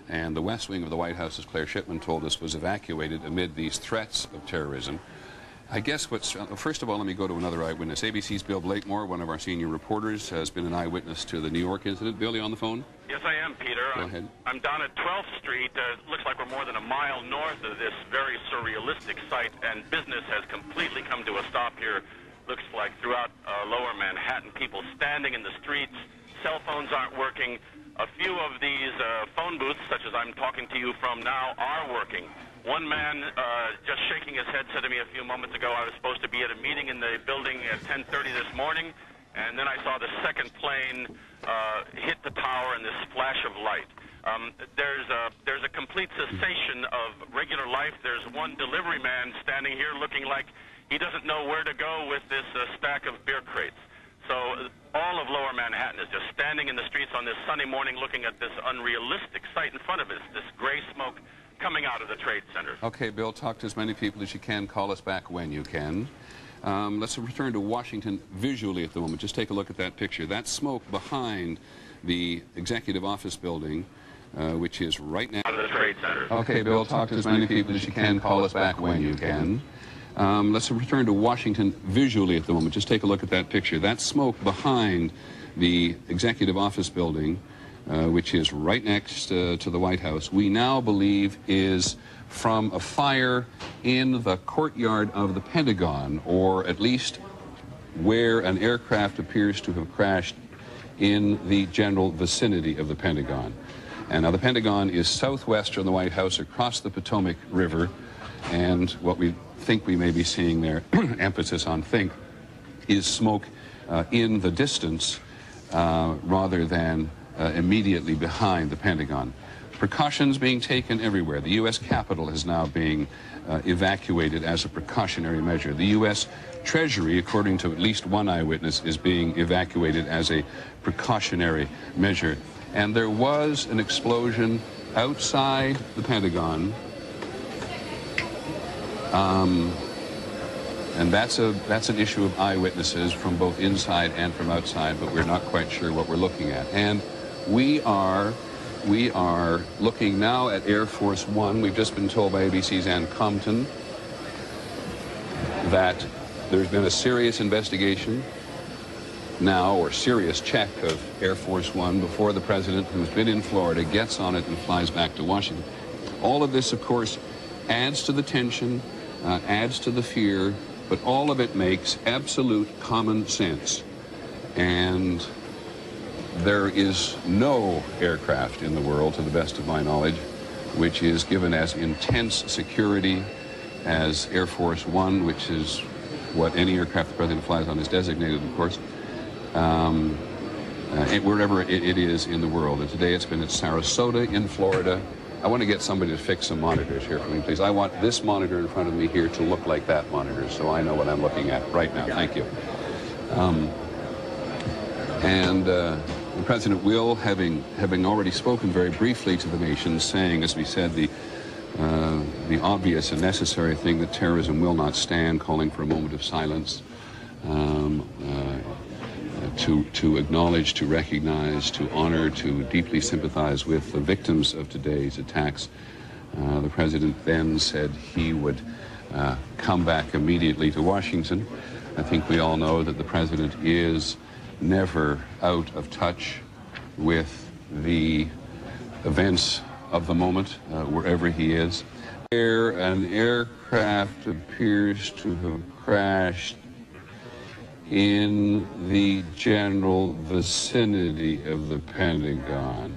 And the West Wing of the White House, as Claire Shipman told us, was evacuated amid these threats of terrorism. I guess first of all, let me go to another eyewitness. ABC's Bill Blakemore, one of our senior reporters, has been an eyewitness to the New York incident. Bill, you on the phone? Yes, I am, Peter. Go ahead. I'm down at 12th Street. It looks like we're more than a mile north of this very surrealistic site, and business has completely come to a stop here. Looks like throughout lower Manhattan, people standing in the streets, cell phones aren't working. A few of these phone booths, such as I'm talking to you from now, are working. One man, just shaking his head, said to me a few moments ago, I was supposed to be at a meeting in the building at 10:30 this morning, and then I saw the second plane hit the tower in this flash of light. There's a complete cessation of regular life. There's one delivery man standing here looking like he doesn't know where to go with this stack of beer crates. So all of lower Manhattan is just standing in the streets on this sunny morning looking at this unrealistic sight in front of us, this gray smoke coming out of the trade center. Okay, Bill, talk to as many people as you can. Call us back when you can. Let's return to Washington visually at the moment. Just take a look at that picture. That smoke behind the executive office building, which is right now. Out of the trade center. Okay, Bill, talk to as many people as you can. Call us back when you can. Let's return to Washington visually at the moment. Just take a look at that picture. That smoke behind the executive office building, which is right next to the White House, we now believe is from a fire in the courtyard of the Pentagon, or at least where an aircraft appears to have crashed in the general vicinity of the Pentagon. And now the Pentagon is southwest from the White House across the Potomac River, and what we think we may be seeing there, emphasis on think, is smoke in the distance rather than immediately behind the Pentagon. Precautions being taken everywhere. The U.S. Capitol is now being evacuated as a precautionary measure. The U.S. Treasury, according to at least one eyewitness, is being evacuated as a precautionary measure. And there was an explosion outside the Pentagon. And that's an issue of eyewitnesses from both inside and from outside, but we're not quite sure what we're looking at. And we are looking now at Air Force One. We've just been told by ABC's Ann Compton that there's been a serious investigation now, or serious check of Air Force One before the president, who's been in Florida, gets on it and flies back to Washington. All of this, of course, adds to the tension, adds to the fear, but all of it makes absolute common sense. And there is no aircraft in the world, to the best of my knowledge, which is given as intense security as Air Force One, which is what any aircraft the president flies on is designated, of course, wherever it is in the world. And today it's been at Sarasota in Florida. I want to get somebody to fix some monitors here for me, please. I want this monitor in front of me here to look like that monitor, so I know what I'm looking at right now. Thank you. The president will, having already spoken very briefly to the nation, saying, as we said, the obvious and necessary thing that terrorism will not stand, calling for a moment of silence, to acknowledge, to recognize, to honor, to deeply sympathize with the victims of today's attacks. The president then said he would come back immediately to Washington. I think we all know that the president is never out of touch with the events of the moment, wherever he is. An aircraft appears to have crashed in the general vicinity of the Pentagon.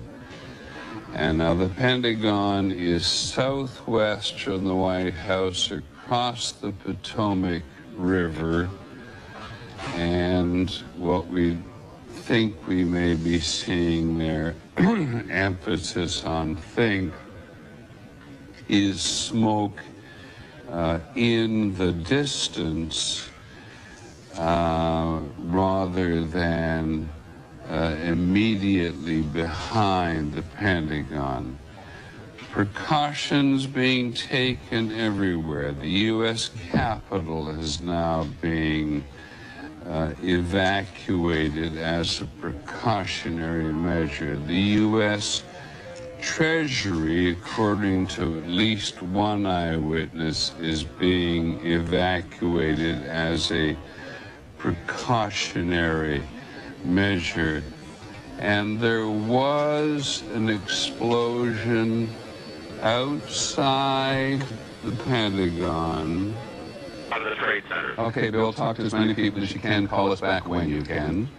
And now the Pentagon is southwest from the White House across the Potomac River. And what we think we may be seeing there, emphasis on think, is smoke in the distance rather than immediately behind the Pentagon. Precautions being taken everywhere. The U.S. Capitol is now being evacuated as a precautionary measure. The U.S. Treasury, according to at least one eyewitness, is being evacuated as a precautionary measure. And there was an explosion outside the Pentagon. Out of the Trade Center. Okay, Bill, talk to as many people as you can. Call us back when you can.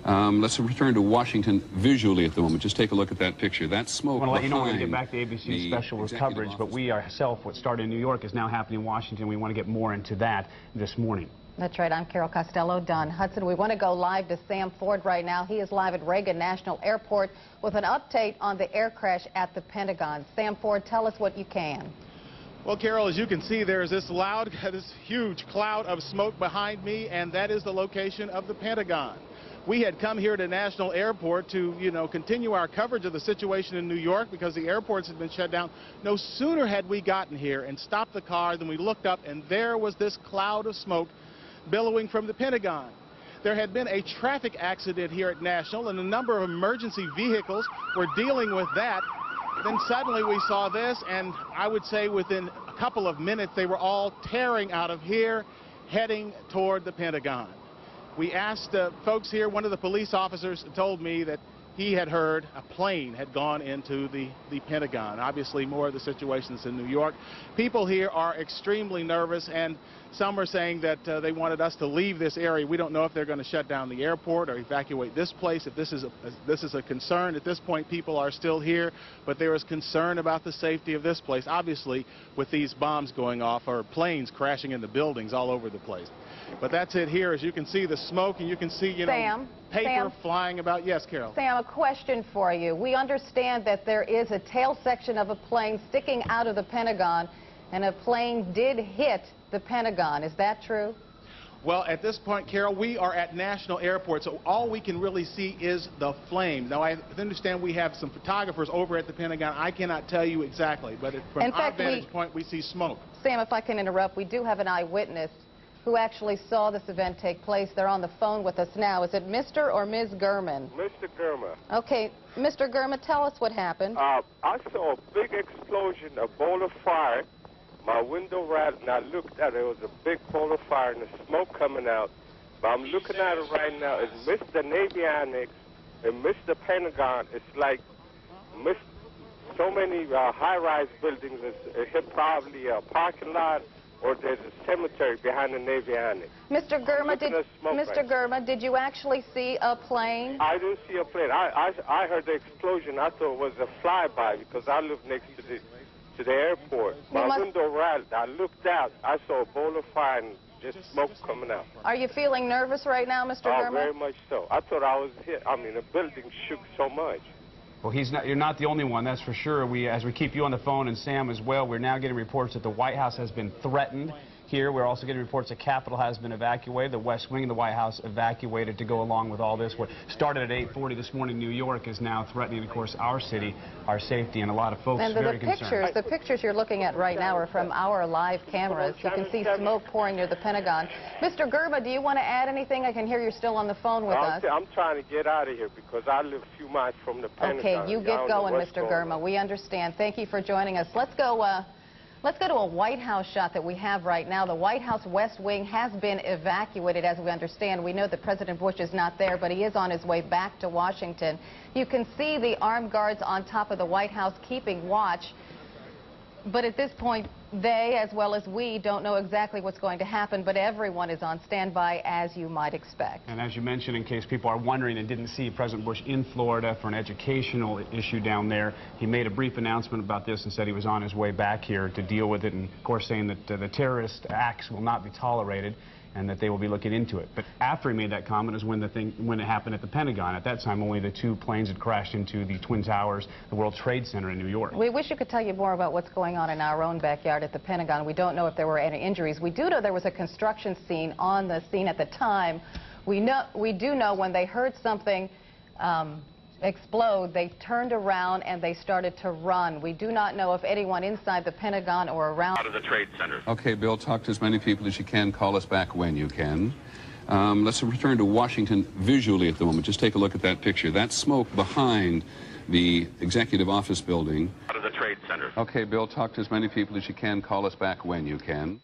Let's return to Washington visually at the moment. Just take a look at that picture. That smoke I want to let you know we're going to behind get back to ABC's special coverage, office. but we ourselves, what started in New York is now happening in Washington. We want to get more into that this morning. That's right. I'm Carol Costello. Don Hudson. We want to go live to Sam Ford right now. He is live at Reagan National Airport with an update on the air crash at the Pentagon. Sam Ford, tell us what you can. Well, Carol, as you can see, there's this huge cloud of smoke behind me, and that is the location of the Pentagon. We had come here to National Airport to, continue our coverage of the situation in New York because the airports had been shut down. No sooner had we gotten here and stopped the car than we looked up, and there was this cloud of smoke billowing from the Pentagon. There had been a traffic accident here at National, and a number of emergency vehicles were dealing with that. Then suddenly we saw this, and I would say within a couple of minutes they were all tearing out of here, heading toward the Pentagon. We asked folks here. One of the police officers told me that he had heard a plane had gone into the Pentagon. Obviously, more of the situations in New York. People here are extremely nervous, and some are saying that they wanted us to leave this area. We don't know if they're going to shut down the airport or evacuate this place. If this is a concern, at this point, people are still here, but there is concern about the safety of this place. Obviously, with these bombs going off or planes crashing into buildings all over the place. But that's it here. As you can see, the smoke, and you can see, paper flying about. Yes, Carol. Sam, a question for you. We understand that there is a tail section of a plane sticking out of the Pentagon, and a plane did hit the Pentagon. Is that true? Well, at this point, Carol, we are at National Airport, so all we can really see is the flame. Now, I understand we have some photographers over at the Pentagon. I cannot tell you exactly, but from our vantage point, we see smoke. Sam, if I can interrupt, we do have an eyewitness who actually saw this event take place. They're on the phone with us now. Is it Mr. or Ms. Gurman? Mr. Gurman. Okay, Mr. Gurman, tell us what happened. I saw a big explosion, a bowl of fire. My window rattled, and I looked at it. It was a big bowl of fire and the smoke coming out. But I'm looking at it right now. It missed the Navy Annex. It missed the Pentagon. It's like missed so many high-rise buildings. It hit probably a parking lot, or there's a cemetery behind the Navy Annex. Mr. Gurman, did you actually see a plane? I didn't see a plane. I heard the explosion. I thought it was a flyby because I live next to the airport. My window rattled. I looked out. I saw a bowl of fire and just smoke coming out. Are you feeling nervous right now, Mr. Gurman? Oh, very much so. I thought I was hit. I mean, the building shook so much. Well, you're not the only one, that's for sure. As we keep you on the phone, and Sam as well, we're now getting reports that the White House has been threatened here. We're also getting reports the Capitol has been evacuated, the West Wing of the White House evacuated to go along with all this. What started at 8:40 this morning, New York, is now threatening, of course, our city, our safety, and a lot of folks and very concerned. The pictures you're looking at right now are from our live cameras. You can see smoke pouring near the Pentagon. Mr. Gurman, do you want to add anything? I can hear you're still on the phone with us. I'm trying to get out of here because I live a few miles from the Pentagon. Okay, you get going, Mr. Gurman. We understand. Thank you for joining us. Let's go to a White House shot that we have right now. The White House West Wing has been evacuated, as we understand. We know that President Bush is not there, but he is on his way back to Washington. You can see the armed guards on top of the White House keeping watch. But at this point, they, as well as we, don't know exactly what's going to happen, but everyone is on standby, as you might expect. And as you mentioned, in case people are wondering and didn't see President Bush in Florida for an educational issue down there, he made a brief announcement about this and said he was on his way back here to deal with it, and of course saying that the terrorist acts will not be tolerated and that they will be looking into it. But after he made that comment is when it happened at the Pentagon. At that time, only the two planes had crashed into the Twin Towers, the World Trade Center in New York. We wish you could tell you more about what's going on in our own backyard at the Pentagon. We don't know if there were any injuries. We do know there was a construction scene on the scene at the time. We do know when they heard something explode, they turned around and they started to run. We do not know if anyone inside the Pentagon or around. Out of the Trade Center. Okay, Bill, talk to as many people as you can. Call us back when you can. Let's return to Washington visually at the moment. Just take a look at that picture. That smoke behind the executive office building. Out of the Trade Center. Okay, Bill, talk to as many people as you can. Call us back when you can.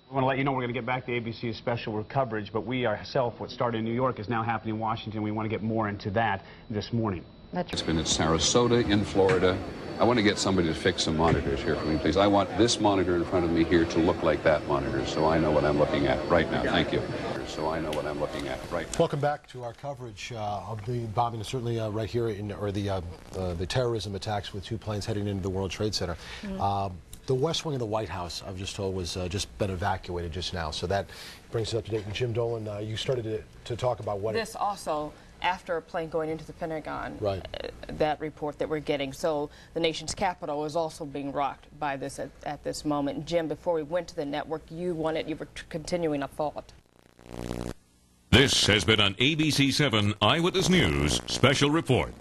I want to let you know we're going to get back to ABC's special coverage, but we ourselves, what started in New York is now happening in Washington. We want to get more into that this morning. It's been at Sarasota in Florida. I want to get somebody to fix some monitors here for me, please. I want this monitor in front of me here to look like that monitor, so I know what I'm looking at right now. Thank you. So I know what I'm looking at right now. Welcome back to our coverage of the bombing, certainly right here, the terrorism attacks with 2 planes heading into the World Trade Center. The West Wing of the White House, I've just told, was just been evacuated just now. So that brings us up to date. And Jim Dolan, you started to talk about what... This also, after a plane going into the Pentagon, right. That report that we're getting. So the nation's capital is also being rocked by this at this moment. Jim, before we went to the network, you were continuing a thought. This has been an ABC 7 Eyewitness News special report.